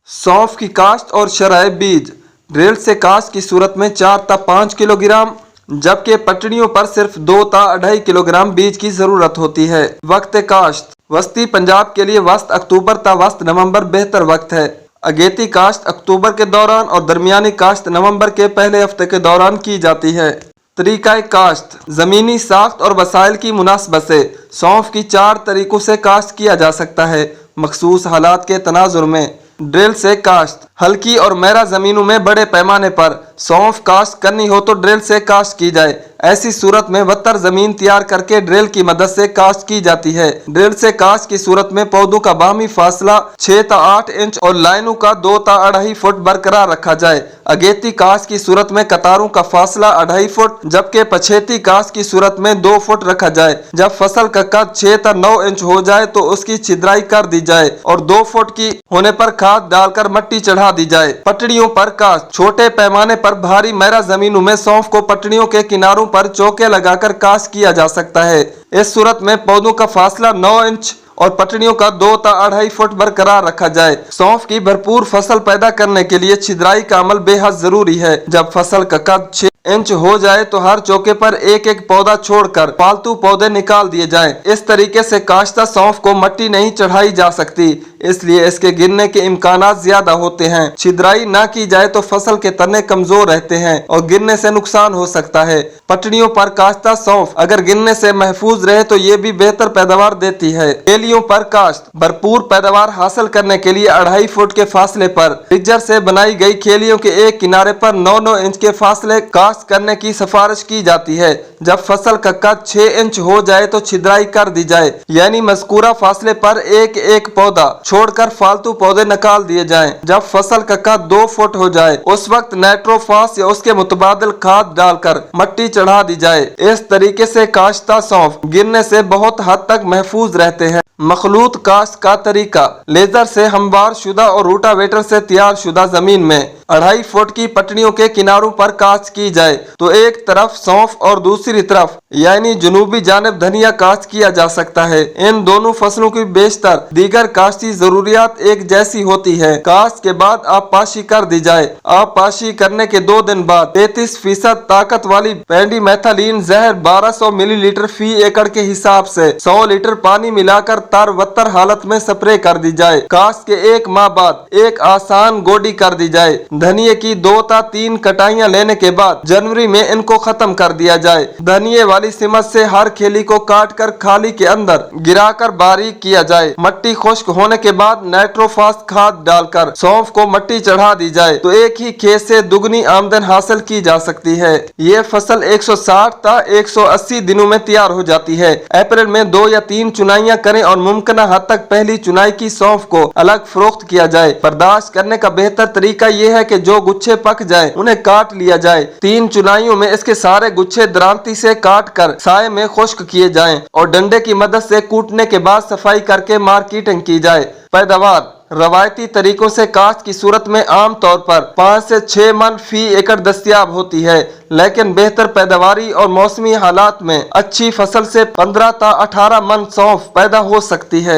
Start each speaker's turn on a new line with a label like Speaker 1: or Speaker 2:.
Speaker 1: सौंफ की काश्त और शरह बीज। ड्रिल से काश्त की सूरत में 4 ता 5 किलोग्राम, जबकि पटड़ियों पर सिर्फ 2 ता 2.5 किलोग्राम बीज की जरूरत होती है। वक्त काश्त। वस्ती पंजाब के लिए वस्त अक्टूबर ता वस्त नवंबर बेहतर वक्त है। अगेती काश्त अक्टूबर के दौरान और दरमियानी काश्त नवंबर के पहले हफ्ते के दौरान की जाती है। तरीका काश्त। ज़मीनी साख्त और वसाइल की मुनासबत से सौंफ की 4 तरीकों से काश्त किया जा सकता है। मखसूस हालात के तनाजुर में ड्रिल से काश्त। हल्की और मैरा ज़मीनों में बड़े पैमाने पर सौंफ काश्त करनी हो तो ड्रिल से काश्त की जाए। ऐसी सूरत में वत्तर ज़मीन तैयार करके ड्रिल की मदद से काश्त की जाती है। ड्रिल से काश्त की सूरत में पौधों का बाहमी फासला 6 ता 8 इंच और लाइनों का 2 ता 2.5 फुट बरकरार रखा जाए। अगेती काश्त की सूरत में कतारों का फासला 2.5 फुट, जबकि पछेती काश्त की सूरत में 2 फुट रखा जाए। जब फसल का कद 6 ता 9 इंच हो जाए तो उसकी छिद्राई कर दी जाए और 2 फुट की होने पर खाद डालकर मिट्टी चढ़ा दी जाए। पटड़ियों पर काश्त। छोटे पैमाने पर भारी मैरा जमीनों में सौंफ को पटड़ियों के किनारों पर चौके लगाकर काश्त किया जा सकता है। इस सूरत में पौधों का फासला 9 इंच और पटड़ियों का 2 ता 2.5 फुट बरकरार रखा जाए। सौंफ की भरपूर फसल पैदा करने के लिए छिद्राई का अमल बेहद जरूरी है। जब फसल का कद 6 इंच हो जाए तो हर चौके पर एक एक पौधा छोड़कर फालतू पौधे निकाल दिए जाएं। इस तरीके से काश्ता सौंफ को मिट्टी नहीं चढ़ाई जा सकती, इसलिए इसके गिरने के इम्कानात ज्यादा होते हैं। छिद्राई ना की जाए तो फसल के तने कमजोर रहते हैं और गिरने से नुकसान हो सकता है। पटड़ियों पर काश्ता सौंफ अगर गिरने से महफूज रहे तो ये भी बेहतर पैदावार देती है। केलियों पर काश्त। भरपूर पैदावार हासिल करने के लिए 2.5 फुट के फासले पर रिजर से बनाई गई खेलियों के एक किनारे पर 9-9 इंच के फासले काश्त करने की सिफारिश की जाती है। जब फसल का कद 6 इंच हो जाए तो छिद्राई कर दी जाए, यानी मज़कूरा फासले पर एक एक पौधा छोड़कर फालतू पौधे निकाल दिए जाएं। जब फसल का कद 2 फुट हो जाए उस वक्त नाइट्रोफास या उसके मुतबादिल खाद डालकर मिट्टी चढ़ा दी जाए। इस तरीके से काश्ता सौंफ गिरने से बहुत हद तक महफूज रहते हैं। मखलूत काश्त का तरीका। लेजर से हमवार शुदा और रूटावेटर से तैयार शुदा जमीन में 2.5 फुट की पटड़ियों के किनारों पर काश्त की जाए तो एक तरफ सौंफ और दूसरी तरफ यानी जनूबी जानिब धनिया काश्त किया जा सकता है। इन दोनों फसलों की बेशतर दीगर काश्ती जरूरियात एक जैसी होती है। काश्त के बाद आप पाशी कर दी जाए। आप पाशी करने के 2 दिन बाद 33% ताकत वाली पेंडिमेथालीन जहर 1200 मिलीलीटर फी एकड़ के हिसाब से 100 लीटर पानी मिलाकर तारवत्तर हालत में स्प्रे कर दी जाए। काश्त के 1 माह बाद एक आसान गोडी कर दी जाए। धनिये की 2 ता 3 कटाइयां लेने के बाद जनवरी में इनको खत्म कर दिया जाए। धनिये वाली सिमत से हर खेली को काट कर खाली के अंदर गिराकर बारीक किया जाए। मिट्टी खुश्क होने के बाद नाइट्रोफास खाद डालकर सौंफ को मिट्टी चढ़ा दी जाए तो एक ही खेत से दुगनी आमदन हासिल की जा सकती है। ये फसल 160 ता 180 दिनों में तैयार हो जाती है। अप्रैल में 2 या 3 चुनाइयां करें और मुमकिन हद तक पहली चुनाई की सौंफ को अलग फरोख्त किया जाए। बर्दाश्त करने का बेहतर तरीका यह है कि जो गुच्छे पक जाए उन्हें काट लिया जाए। 3 चुनाइयों में इसके सारे गुच्छे दरांती से काट कर साए में खुश्क किए जाएं और डंडे की मदद से कूटने के बाद सफाई करके मार्केटिंग की जाए। पैदावार। रवायती तरीकों से काश्त की सूरत में आम तौर पर 5 से 6 मन फी एकड़ दस्तयाब होती है, लेकिन बेहतर पैदावारी और मौसमी हालात में अच्छी फसल से 15 ता 18 मन सौंफ पैदा हो सकती है।